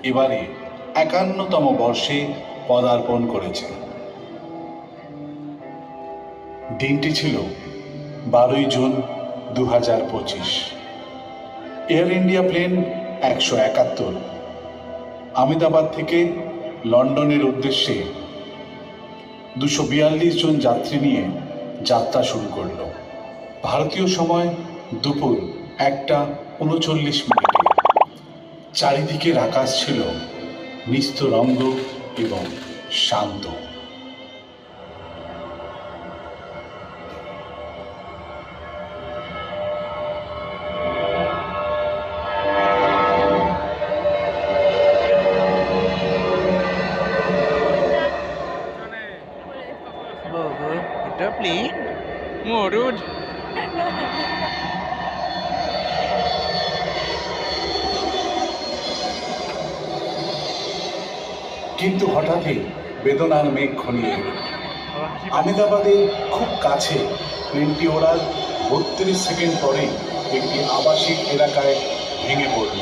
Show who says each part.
Speaker 1: এবারে ৫১তম বর্ষে পদার্পণ করেছে। দিনটি ছিল ১২ই June ২০২৫। Air India plane ১৭১ Ahmedabad থেকে লন্ডনের উদ্দেশ্যে ২৪২ জন যাত্রী নিয়ে যাত্রা শুরু করল। ভারতীয় সময় দুপুর ১টা ৩৯ মিনিটে। চারিদিকের আকাশ ছিল নিস্তরঙ্গ এবং শান্ত।
Speaker 2: এটা প্লেন মরুদ।
Speaker 1: কিন্তু হঠাৎই বেদনার মেঘ ঘনিয়ে এল। আহমেদাবাদের খুব কাছে প্লেনটি ওড়ার ৩২ সেকেন্ড পরেই একটি আবাসিক এলাকায় ভেঙে পড়ল।